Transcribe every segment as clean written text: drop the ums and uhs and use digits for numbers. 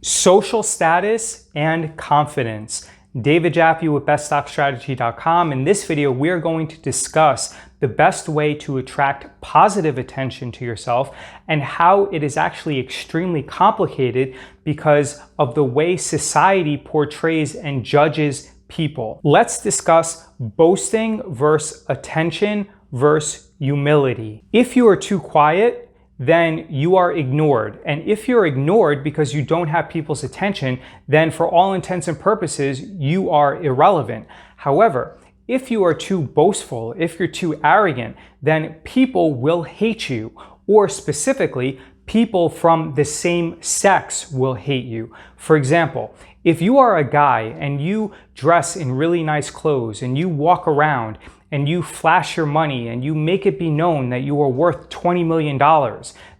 Social status and confidence. David Jaffe with BestStockStrategy.com. In this video, we are going to discuss the best way to attract positive attention to yourself and how it is actually extremely complicated because of the way society portrays and judges people. Let's discuss boasting versus attention versus humility. If you are too quiet, then you are ignored. And if you're ignored because you don't have people's attention, then for all intents and purposes, you are irrelevant. However, if you are too boastful, if you're too arrogant, then people will hate you, or specifically, people from the same sex will hate you. For example, if you are a guy and you dress in really nice clothes and you walk around and you flash your money and you make it be known that you are worth $20 million,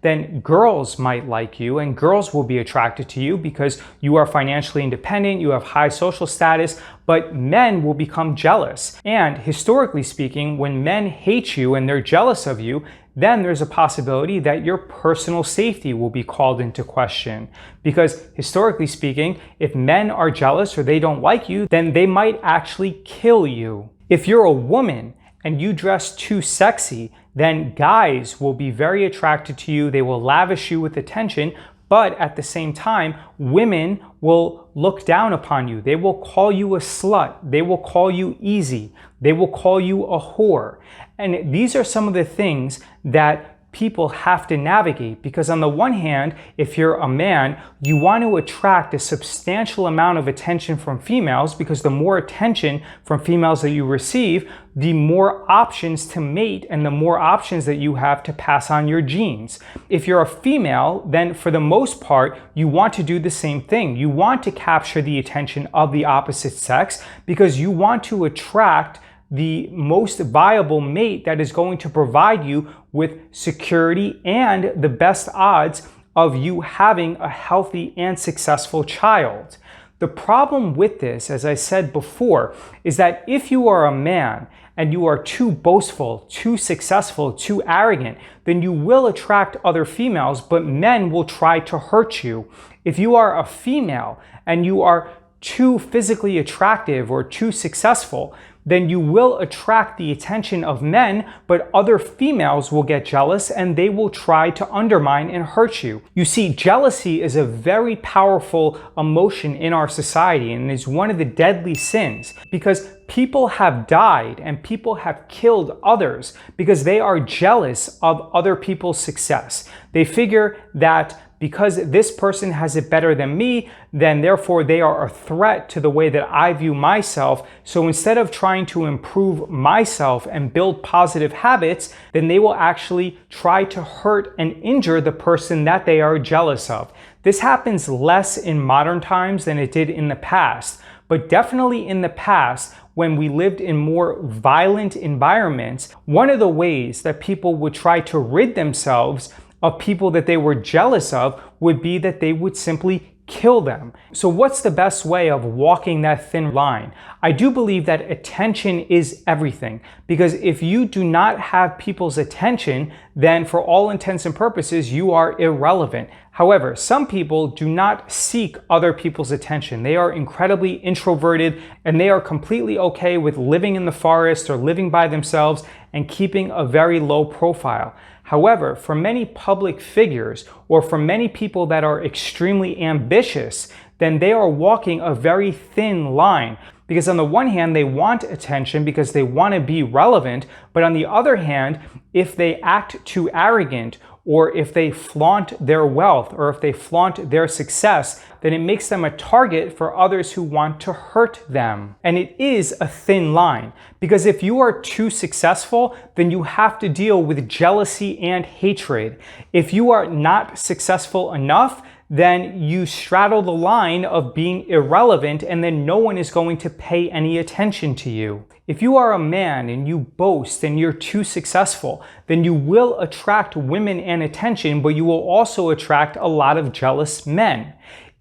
then girls might like you and girls will be attracted to you because you are financially independent, you have high social status, but men will become jealous. And historically speaking, when men hate you and they're jealous of you, then there's a possibility that your personal safety will be called into question. Because historically speaking, if men are jealous or they don't like you, then they might actually kill you. If you're a woman and you dress too sexy, then guys will be very attracted to you. They will lavish you with attention, but at the same time, women will look down upon you. They will call you a slut. They will call you easy. They will call you a whore. And these are some of the things that people have to navigate, because on the one hand, if you're a man, you want to attract a substantial amount of attention from females, because the more attention from females that you receive, the more options to mate and the more options that you have to pass on your genes. If you're a female, then for the most part, you want to do the same thing. You want to capture the attention of the opposite sex because you want to attract the most viable mate that is going to provide you with security and the best odds of you having a healthy and successful child. The problem with this, as I said before, is that if you are a man and you are too boastful, too successful, too arrogant, then you will attract other females, but men will try to hurt you. If you are a female and you are too physically attractive or too successful, then you will attract the attention of men, but other females will get jealous and they will try to undermine and hurt you. You see, jealousy is a very powerful emotion in our society and is one of the deadly sins, because people have died and people have killed others because they are jealous of other people's success. They figure that because this person has it better than me, then therefore they are a threat to the way that I view myself. So instead of trying to improve myself and build positive habits, then they will actually try to hurt and injure the person that they are jealous of. This happens less in modern times than it did in the past, but definitely in the past, when we lived in more violent environments, one of the ways that people would try to rid themselves of people that they were jealous of would be that they would simply kill them. So what's the best way of walking that thin line? I do believe that attention is everything, because if you do not have people's attention, then for all intents and purposes, you are irrelevant. However, some people do not seek other people's attention. They are incredibly introverted and they are completely okay with living in the forest or living by themselves and keeping a very low profile. However, for many public figures or for many people that are extremely ambitious, then they are walking a very thin line. Because on the one hand, they want attention because they want to be relevant, but on the other hand, if they act too arrogant, or if they flaunt their wealth, or if they flaunt their success, then it makes them a target for others who want to hurt them. And it is a thin line, because if you are too successful, then you have to deal with jealousy and hatred. If you are not successful enough, then you straddle the line of being irrelevant and then no one is going to pay any attention to you. If you are a man and you boast and you're too successful, then you will attract women and attention, but you will also attract a lot of jealous men.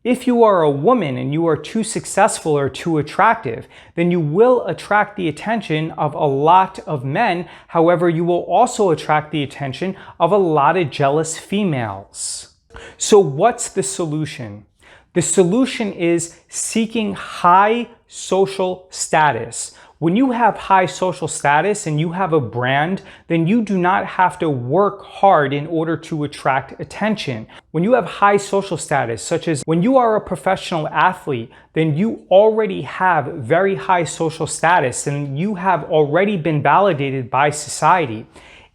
If you are a woman and you are too successful or too attractive, then you will attract the attention of a lot of men. However, you will also attract the attention of a lot of jealous females. So what's the solution? The solution is seeking high social status. When you have high social status and you have a brand, then you do not have to work hard in order to attract attention. When you have high social status, such as when you are a professional athlete, then you already have very high social status and you have already been validated by society.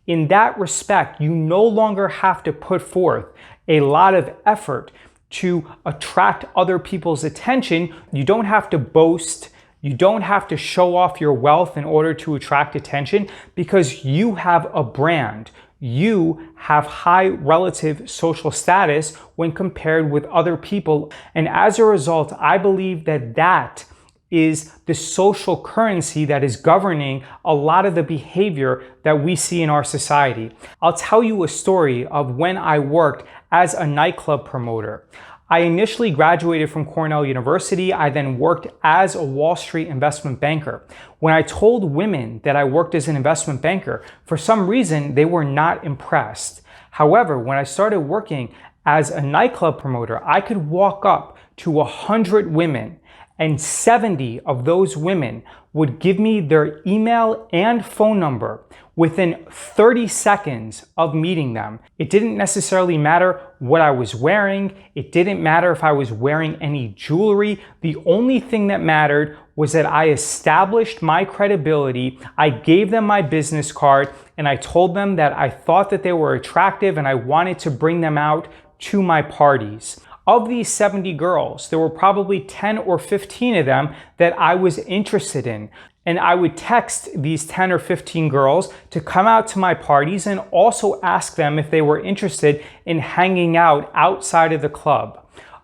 In that respect, you no longer have to put forth a lot of effort to attract other people's attention. You don't have to boast. You don't have to show off your wealth in order to attract attention because you have a brand. You have high relative social status when compared with other people. And as a result, I believe that that is the social currency that is governing a lot of the behavior that we see in our society. I'll tell you a story of when I worked as a nightclub promoter. I initially graduated from Cornell University. I then worked as a Wall Street investment banker. When I told women that I worked as an investment banker, for some reason, they were not impressed. However, when I started working as a nightclub promoter, I could walk up to 100 women and 70 of those women would give me their email and phone number within 30 seconds of meeting them. It didn't necessarily matter what I was wearing. It didn't matter if I was wearing any jewelry. The only thing that mattered was that I established my credibility. I gave them my business card and I told them that I thought that they were attractive and I wanted to bring them out to my parties. Of these 70 girls, there were probably 10 or 15 of them that I was interested in. And I would text these 10 or 15 girls to come out to my parties and also ask them if they were interested in hanging out outside of the club.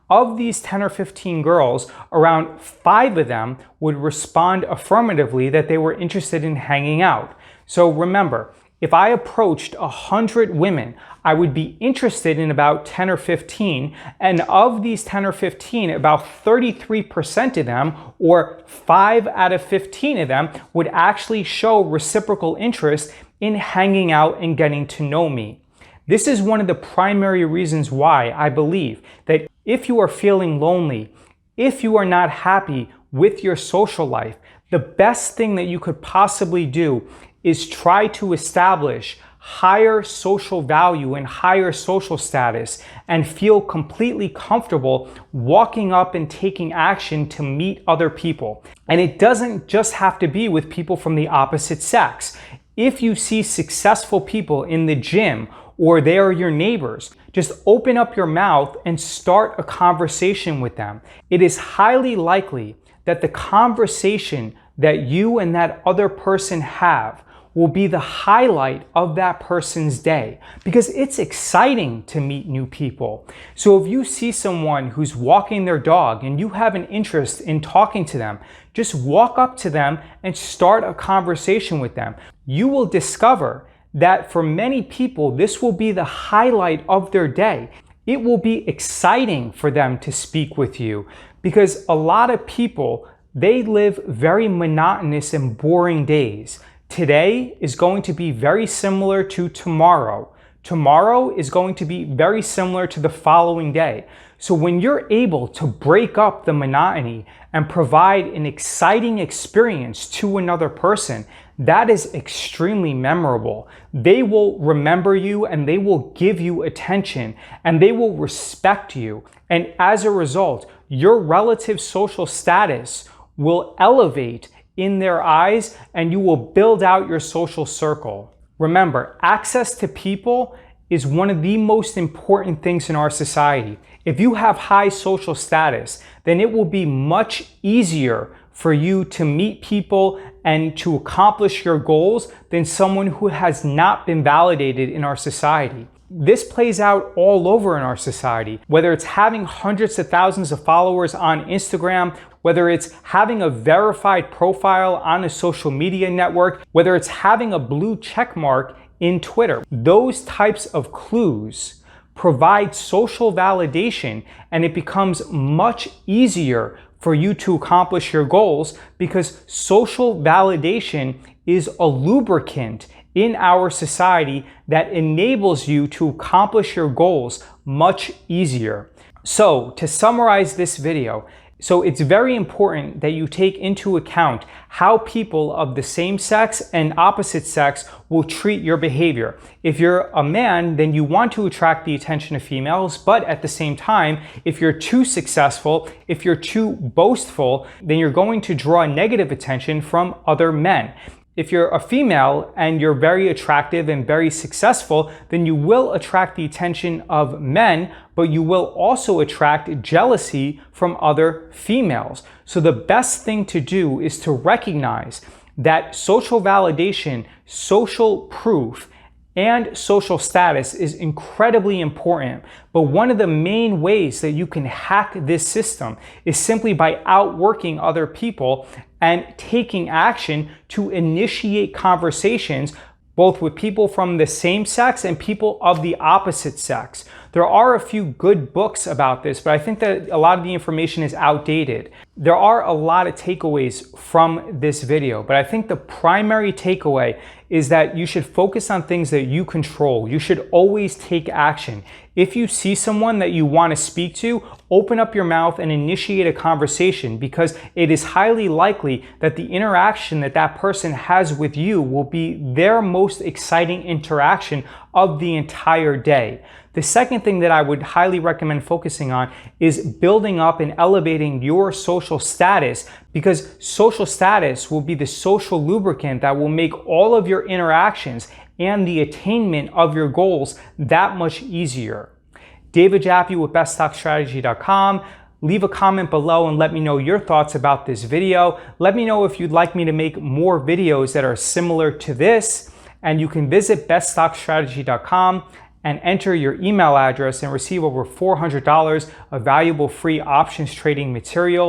Of these 10 or 15 girls, around 5 of them would respond affirmatively that they were interested in hanging out. So remember, if I approached 100 women, I would be interested in about 10 or 15, and of these 10 or 15, about 33% of them, or 5 out of 15 of them, would actually show reciprocal interest in hanging out and getting to know me. This is one of the primary reasons why I believe that if you are feeling lonely, if you are not happy with your social life, the best thing that you could possibly do is try to establish higher social value and higher social status and feel completely comfortable walking up and taking action to meet other people. And it doesn't just have to be with people from the opposite sex. If you see successful people in the gym or they are your neighbors, just open up your mouth and start a conversation with them. It is highly likely that the conversation that you and that other person have will be the highlight of that person's day because it's exciting to meet new people. So if you see someone who's walking their dog and you have an interest in talking to them, just walk up to them and start a conversation with them. You will discover that for many people, this will be the highlight of their day. It will be exciting for them to speak with you because a lot of people, they live very monotonous and boring days. Today is going to be very similar to tomorrow. Tomorrow is going to be very similar to the following day. So when you're able to break up the monotony and provide an exciting experience to another person, that is extremely memorable. They will remember you and they will give you attention and they will respect you. And as a result, your relative social status will elevate in their eyes and you will build out your social circle. Remember, access to people is one of the most important things in our society. If you have high social status, then it will be much easier for you to meet people and to accomplish your goals than someone who has not been validated in our society. This plays out all over in our society, whether it's having hundreds of thousands of followers on Instagram, whether it's having a verified profile on a social media network, whether it's having a blue check mark in Twitter. Those types of clues provide social validation and it becomes much easier for you to accomplish your goals because social validation is a lubricant in our society that enables you to accomplish your goals much easier. So to summarize this video, so it's very important that you take into account how people of the same sex and opposite sex will treat your behavior. If you're a man, then you want to attract the attention of females, but at the same time, if you're too successful, if you're too boastful, then you're going to draw negative attention from other men. If you're a female and you're very attractive and very successful, then you will attract the attention of men, but you will also attract jealousy from other females. So the best thing to do is to recognize that social validation, social proof, and social status is incredibly important. But one of the main ways that you can hack this system is simply by outworking other people and taking action to initiate conversations both with people from the same sex and people of the opposite sex. There are a few good books about this, but I think that a lot of the information is outdated. There are a lot of takeaways from this video, but I think the primary takeaway is that you should focus on things that you control. You should always take action. If you see someone that you want to speak to, open up your mouth and initiate a conversation, because it is highly likely that the interaction that that person has with you will be their most exciting interaction of the entire day. The second thing that I would highly recommend focusing on is building up and elevating your social status, because social status will be the social lubricant that will make all of your interactions and the attainment of your goals that much easier. David Jaffe with BestStockStrategy.com. Leave a comment below and let me know your thoughts about this video. Let me know if you'd like me to make more videos that are similar to this. And you can visit BestStockStrategy.com and enter your email address and receive over $400 of valuable free options trading material.